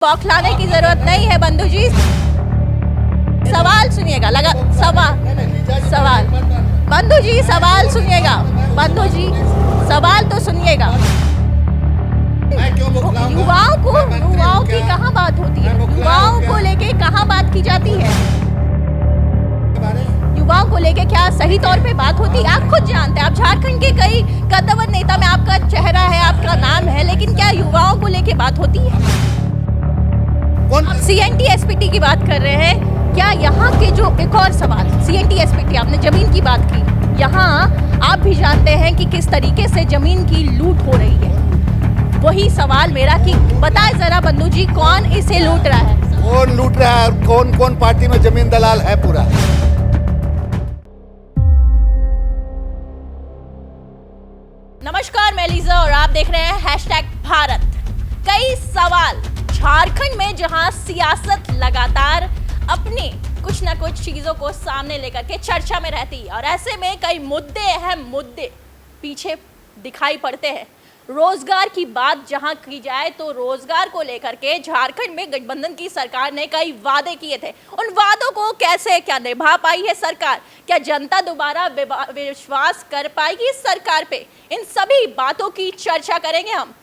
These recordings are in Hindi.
बौखलाने की जरूरत नहीं है बंधु जी। सवाल सुनिएगा, लगा सवाल बंधु जी, सवाल सुनिएगा बंधु जी, सवाल तो सुनिएगा। युवाओं की कहाँ बात होती है? युवाओं को लेके कहाँ बात की जाती है? युवाओं को लेके क्या सही तौर पे बात होती है? आप खुद जानते हैं, आप झारखंड के कई कद्दावर नेता में आपका चेहरा है, आपका नाम है, लेकिन क्या युवाओं को लेके बात होती है? CNT SPT की बात कर रहे हैं, क्या यहाँ के जो एक और सवाल, CNT SPT आपने जमीन की बात की, यहाँ आप भी जानते हैं कि किस तरीके से जमीन की लूट हो रही है। वही सवाल मेरा कि बताए जरा बंधु जी, कौन इसे लूट रहा है? कौन लूट रहा है? कौन कौन पार्टी में जमीन दलाल है पूरा? नमस्कार, मैं लीजा और आप देख रहे हैं #भारत। कई सवाल झारखंड में, जहां सियासत लगातार अपनी कुछ ना कुछ चीजों को सामने लेकर के चर्चा में रहती है और ऐसे में कई मुद्दे, अहम मुद्दे पीछे दिखाई पड़ते हैं। रोजगार की बात जहां की जाए तो रोजगार को लेकर के झारखंड में गठबंधन की सरकार ने कई वादे किए थे। उन वादों को कैसे क्या निभा पाई है सरकार? क्या जनता दोबारा विश्वास कर पाएगी इस सरकार पे? इन सभी बातों की चर्चा करेंगे हम।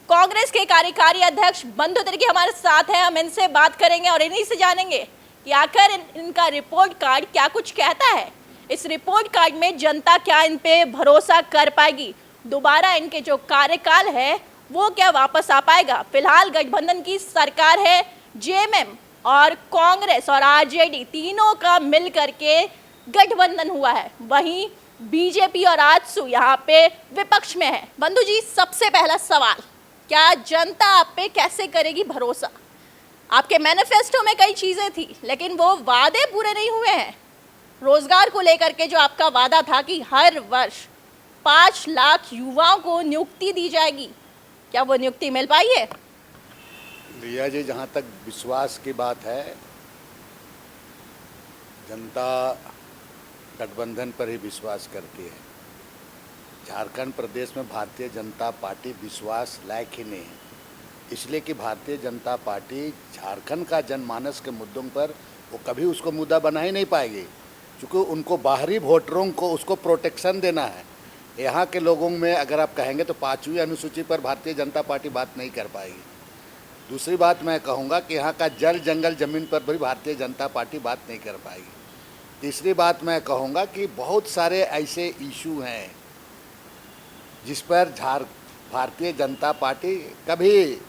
कांग्रेस के कार्यकारी अध्यक्ष बंधु तिर्की हमारे साथ हैं, हम इनसे बात करेंगे और इन्हीं से जानेंगे कि आखिर इनका रिपोर्ट कार्ड क्या कुछ कहता है। इस रिपोर्ट कार्ड में जनता क्या इन पे भरोसा कर पाएगी? दोबारा इनके जो कार्यकाल है वो क्या वापस आ पाएगा? फिलहाल गठबंधन की सरकार है, JMM और कांग्रेस और RJD तीनों का मिल करके गठबंधन हुआ है, वहीं BJP और आजसू यहाँ पे विपक्ष में है। बंधु जी, सबसे पहला सवाल, क्या जनता आप पे कैसे करेगी भरोसा? आपके मैनिफेस्टो में कई चीजें थी, लेकिन वो वादे पूरे नहीं हुए हैं। रोजगार को लेकर के जो आपका वादा था कि हर वर्ष 5 लाख युवाओं को नियुक्ति दी जाएगी, क्या वो नियुक्ति मिल पाई है? भैया जी, जहाँ तक विश्वास की बात है, जनता गठबंधन पर ही विश्वास करती है। झारखंड प्रदेश में भारतीय जनता पार्टी विश्वास लायक ही नहीं है, इसलिए कि भारतीय जनता पार्टी झारखंड का जनमानस के मुद्दों पर वो कभी उसको मुद्दा बना ही नहीं पाएगी, क्योंकि उनको बाहरी वोटरों को उसको प्रोटेक्शन देना है। यहाँ के लोगों में अगर आप कहेंगे तो 5वीं अनुसूची पर भारतीय जनता पार्टी बात नहीं कर पाएगी। दूसरी बात मैं कहूँगा कि यहाँ का जल जंगल ज़मीन पर भी भारतीय जनता पार्टी बात नहीं कर पाएगी। तीसरी बात मैं कहूँगा कि बहुत सारे ऐसे इशू हैं जिस पर भारतीय जनता पार्टी कभी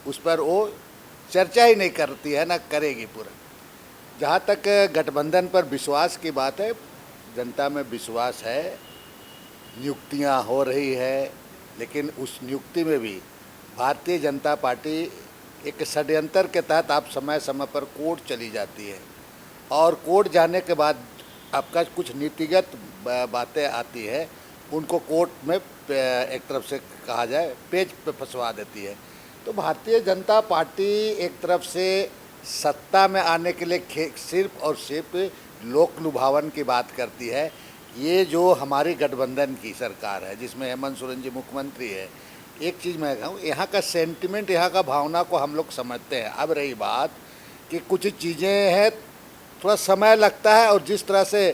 उस पर वो चर्चा ही नहीं करती है, ना करेगी पूरा। जहाँ तक गठबंधन पर विश्वास की बात है, जनता में विश्वास है, नियुक्तियाँ हो रही है, लेकिन उस नियुक्ति में भी भारतीय जनता पार्टी एक षड्यंत्र के तहत आप समय समय पर कोर्ट चली जाती है और कोर्ट जाने के बाद आपका कुछ नीतिगत बातें आती है, उनको कोर्ट में एक तरफ से कहा जाए पेज पे फंसवा देती है। तो भारतीय जनता पार्टी एक तरफ से सत्ता में आने के लिए सिर्फ और सिर्फ लोक लुभावन की बात करती है। ये जो हमारी गठबंधन की सरकार है, जिसमें हेमंत सोरेन जी मुख्यमंत्री है, एक चीज़ मैं कहूँ, यहाँ का सेंटिमेंट, यहाँ का भावना को हम लोग समझते हैं। अब रही बात कि कुछ चीज़ें हैं, थोड़ा समय लगता है, और जिस तरह से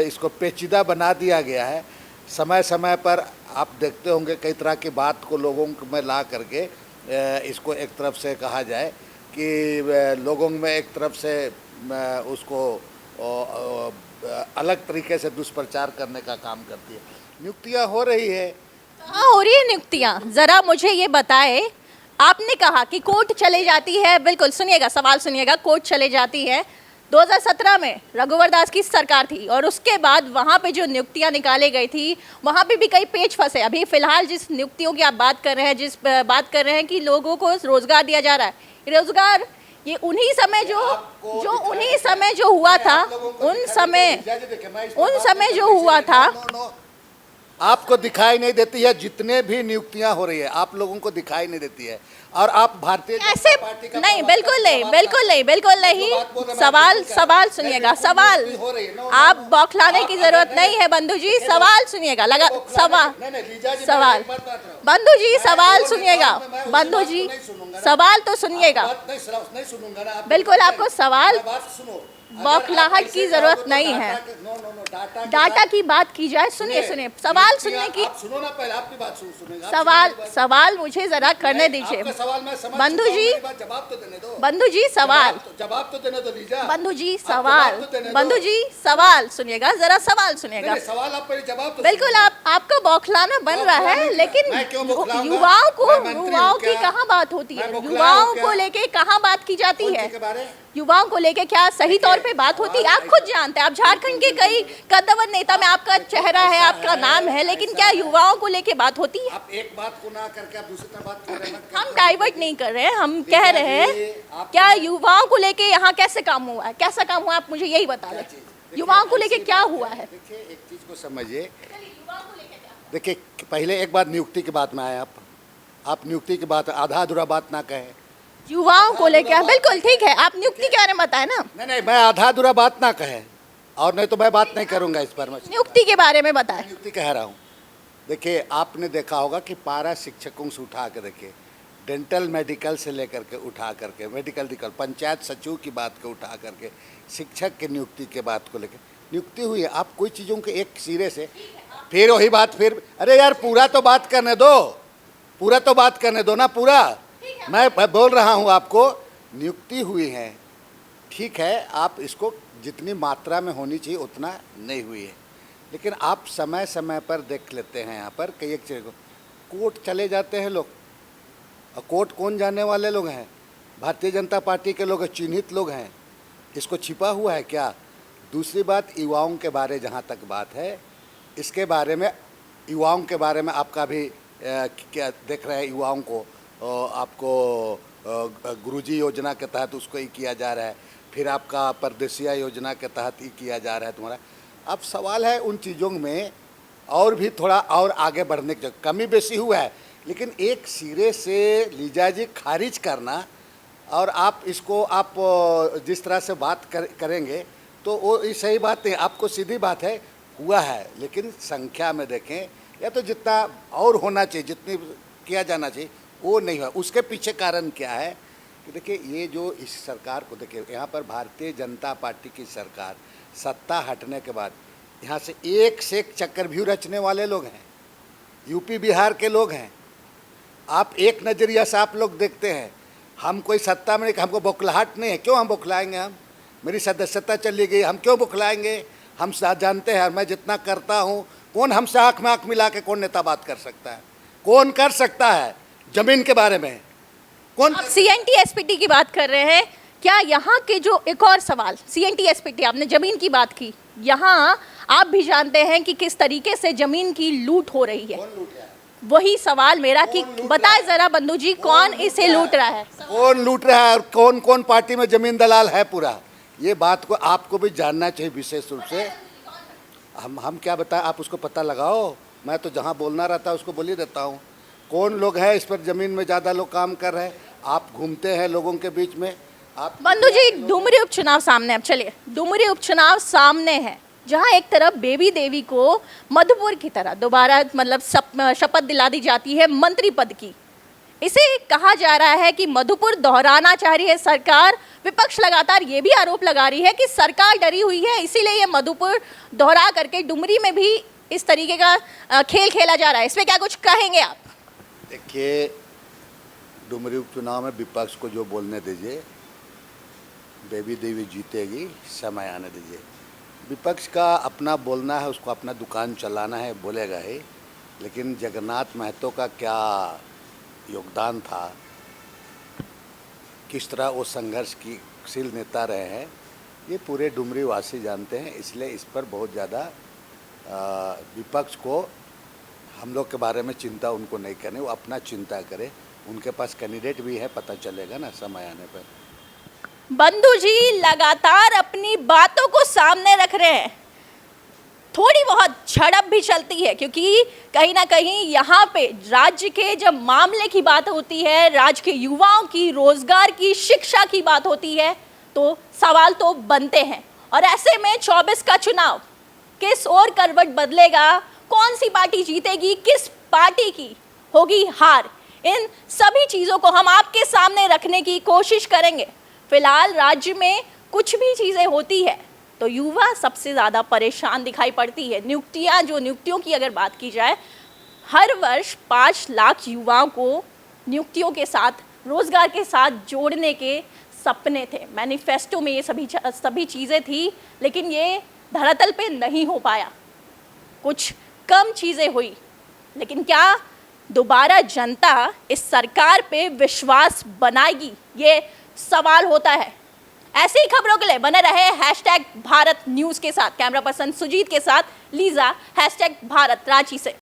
इसको पेचीदा बना दिया गया है, समय समय पर आप देखते होंगे कई तरह की बात को लोगों में ला करके इसको एक तरफ से कहा जाए कि लोगों में एक तरफ से उसको अलग तरीके से दुष्प्रचार करने का काम करती है। नियुक्तियां हो रही है। हाँ, हो रही है नियुक्तियां। ज़रा मुझे ये बताए, आपने कहा कि कोर्ट चली जाती है, बिल्कुल सुनिएगा, सवाल सुनिएगा, कोर्ट चले जाती है। 2017 में रघुवर दास की सरकार थी और उसके बाद वहाँ पे जो नियुक्तियाँ निकाली गई थी, वहाँ पे भी कई पेच फंसे। अभी फिलहाल जिस नियुक्तियों की आप बात कर रहे हैं, जिस बात कर रहे हैं कि लोगों को रोजगार दिया जा रहा है, रोजगार ये उन्हीं समय जो हुआ था, उन समय जो हुआ था, आपको दिखाई नहीं देती है, जितने भी नियुक्तियां हो रही है आप लोगों को दिखाई नहीं देती है, और आप भारतीय ऐसे जनता पार्टी का नहीं, प्रवक्ता बिल्कुल नहीं, जो बिल्कुल नहीं, बिल्कुल नहीं। बात बोल रहे हैं, सवाल मैं सवाल मैं सुनिएगा, बिल्कुल सवाल नियुक्ति हो रही है, नो, आप नो, नो। बौखलाने की जरूरत नहीं, नहीं है बंधु जी, देखो, सवाल सुनिएगा, लगा सवाल नहीं, नहीं, लीजा जी, मैं सवाल एक बात बता रहा हूं। बंधु जी मैं सवाल बोल रहा सुनिएगा, हूं, मैं उसी बंधु बात को जी नहीं सुनूंगा ना। सवाल तो सुनिएगा, आप बात नहीं सुनूंगा ना, आप बिल्कुल आपको सवाल मैं बात सुनो। अगर बौखलाहट आप की ऐसे जरूरत कहोगे तो नहीं डाटा है। नो नो नो, डाटा के डाटा साथ- की बात की जाए, सुनिए सुनिए, सवाल सुनने की, आप सुनो ना, पहले आपकी बात सुनेंगे, आप सवाल सुनिए मेरी बात। सवाल मुझे जरा करने नहीं, दीजिए। आपका सवाल मैं समझ बंधु चुका हूं, जी, मेरी बात जवाब तो देने दो। बंधु जी सवाल, जवाब तो देने दो लीजा। बंधु जी आप सवाल, जवाब तो देने दो। बंधु जी सवाल सुनिएगा, जरा सवाल नहीं, सुनिएगा। नहीं, सवाल आप पहले जवाब तो बिल्कुल सुनो। आपका बौखलाना बन रहा है, बौखलाने लेकिन मैं क्यों बौखलाऊंगा? युवाओं को, मैं मंत्री हूं युवाओं की क्या? कहाँ बात होती मैं है, बौखलाया युवाओं हूं को क्या? लेके कहाँ बात की जाती कौन है, सी के बारे? युवाओं को लेके क्या सही तौर पे बात होती है? आप खुद जानते हैं, आप झारखंड के कई कद्दावर नेता में आपका चेहरा है, आपका नाम है, लेकिन क्या युवाओं को लेके बात होती है? आप एक बात को ना करके आप दूसरी तरफ बात कर रहे हैं। हम डाइवर्ट नहीं कर रहे हैं, हम कह रहे हैं क्या युवाओं को लेके यहाँ कैसे काम हुआ है, कैसा काम हुआ है, आप मुझे यही बता दें, युवाओं को लेके क्या हुआ है? देखिए एक चीज को समझिए, देखिए पहले एक बार नियुक्ति की बात में आए आप नियुक्ति की बात आधा अधूरा बात ना कहें। युवाओं को लेके बिल्कुल ठीक है, आप नियुक्ति के बारे में बताएं ना, नहीं, मैं आधा अधूरा बात ना कहें, और नहीं तो मैं बात नहीं करूंगा इस पर। मैं नियुक्ति के बारे में बताएं। नियुक्ति कह रहा हूँ। देखिए आपने देखा होगा कि पारा शिक्षकों से उठा के देखिए, डेंटल मेडिकल से लेकर के उठा करके मेडिकल पंचायत सचिव की बात को उठा करके शिक्षक की नियुक्ति के बात को लेकर नियुक्ति हुई है। आप कोई चीज़ों के एक सिरे से फिर वही बात, फिर अरे यार पूरा तो बात करने दो, पूरा तो बात करने दो ना, पूरा मैं बोल रहा हूँ आपको, नियुक्ति हुई है, ठीक है, आप इसको जितनी मात्रा में होनी चाहिए उतना नहीं हुई है, लेकिन आप समय समय पर देख लेते हैं यहाँ पर कई एक चीज़ को, कोर्ट चले जाते हैं लोग, और कोर्ट कौन जाने वाले लोग हैं? भारतीय जनता पार्टी के लोग, चिन्हित लोग हैं, इसको छिपा हुआ है क्या? दूसरी बात, युवाओं के बारे जहाँ तक बात है, इसके बारे में युवाओं के बारे में आपका भी क्या देख रहे हैं, युवाओं को आपको गुरुजी योजना के तहत उसको ही किया जा रहा है, फिर आपका परदेसिया योजना के तहत ही किया जा रहा है तुम्हारा। अब सवाल है उन चीज़ों में और भी थोड़ा और आगे बढ़ने की कमी बेसी हुआ है, लेकिन एक सिरे से लीजा जी खारिज करना, और आप इसको आप जिस तरह से बात करेंगे तो वो सही बात नहीं, आपको सीधी बात है, हुआ है, लेकिन संख्या में देखें या तो जितना और होना चाहिए, जितनी किया जाना चाहिए वो नहीं हुआ। उसके पीछे कारण क्या है कि देखिए ये जो इस सरकार को देखिए, यहाँ पर भारतीय जनता पार्टी की सरकार सत्ता हटने के बाद यहाँ से एक चक्रव्यूह रचने वाले लोग हैं, यूपी बिहार के लोग हैं। आप एक नज़रिया से आप लोग देखते हैं, हम कोई सत्ता में नहीं, हमको बौखलाहट नहीं है, क्यों हम बौखलाएंगे? हम मेरी सदस्यता चली गई, हम क्यों बौखलाएंगे? हम जानते हैं मैं जितना करता हूँ, कौन हमसे आँख में आँख मिला के कौन नेता बात कर सकता है? कौन कर सकता है? जमीन के बारे में कौन? आप सीएनटी एसपीटी की बात कर रहे हैं, क्या यहाँ के जो एक और सवाल, सीएनटी एसपीटी आपने जमीन की बात की, यहाँ आप भी जानते हैं कि किस तरीके से जमीन की लूट हो रही है, कौन लूट रहा है? वही सवाल मेरा कि बताए जरा बंधु जी, कौन इसे लूट रहा है? कौन लूट रहा है और कौन कौन पार्टी में जमीन दलाल है पूरा, ये बात को आपको भी जानना चाहिए विशेष रूप से। हम क्या बताएं, आप उसको पता लगाओ, मैं तो जहां बोलना रहता है उसको बोल ही देता हूं। कौन लोग हैं इस पर जमीन में ज़्यादा लोग काम कर रहे हैं, आप घूमते हैं लोगों के बीच में। आप बंधु जी, डुमरी उपचुनाव सामने, अब चलिए डुमरी उपचुनाव सामने है, जहां एक तरफ बेबी देवी को मधुपुर की तरह दोबारा मतलब शपथ दिला दी जाती है मंत्री पद की। इसे कहा जा रहा है कि मधुपुर दोहराना चाह रही है सरकार। विपक्ष लगातार ये भी आरोप लगा रही है कि सरकार डरी हुई है, इसीलिए ये मधुपुर दोहरा करके डुमरी में भी इस तरीके का खेल खेला जा रहा है। इसमें क्या कुछ कहेंगे आप? देखिए, डुमरी उपचुनाव में विपक्ष को जो बोलने दीजिए, बेबी देवी जीतेगी, समय आने दीजिए। विपक्ष का अपना बोलना है, उसको अपना दुकान चलाना है, बोलेगा ही, लेकिन जगन्नाथ महतो का क्या योगदान था, किस तरह वो संघर्षशील नेता रहे हैं, ये पूरे डुमरी वासी जानते हैं। इसलिए इस पर बहुत ज़्यादा विपक्ष को हम लोग के बारे में चिंता उनको नहीं करनी, वो अपना चिंता करे। उनके पास कैंडिडेट भी है, पता चलेगा ना समय आने पर। बंधु जी लगातार अपनी बातों को सामने रख रहे हैं, थोड़ी बहुत झड़प भी चलती है, क्योंकि कहीं ना कहीं यहाँ पे राज्य के जब मामले की बात होती है, राज्य के युवाओं की, रोजगार की, शिक्षा की बात होती है, तो सवाल तो बनते हैं। और ऐसे में 24 का चुनाव किस ओर करवट बदलेगा, कौन सी पार्टी जीतेगी, किस पार्टी की होगी हार, इन सभी चीज़ों को हम आपके सामने रखने की कोशिश करेंगे। फिलहाल राज्य में कुछ भी चीज़ें होती है तो युवा सबसे ज़्यादा परेशान दिखाई पड़ती है। नियुक्तियों की अगर बात की जाए, हर वर्ष 5 लाख युवाओं को नियुक्तियों के साथ, रोजगार के साथ जोड़ने के सपने थे। मैनिफेस्टो में ये सभी चीज़ें थी, लेकिन ये धरातल पे नहीं हो पाया। कुछ कम चीज़ें हुई, लेकिन क्या दोबारा जनता इस सरकार पे विश्वास बनाएगी, ये सवाल होता है। ऐसी ही खबरों के लिए बने रहे #भारत न्यूज़ के साथ। कैमरा पर्सन सुजीत के साथ लीजा, #भारत रांची से।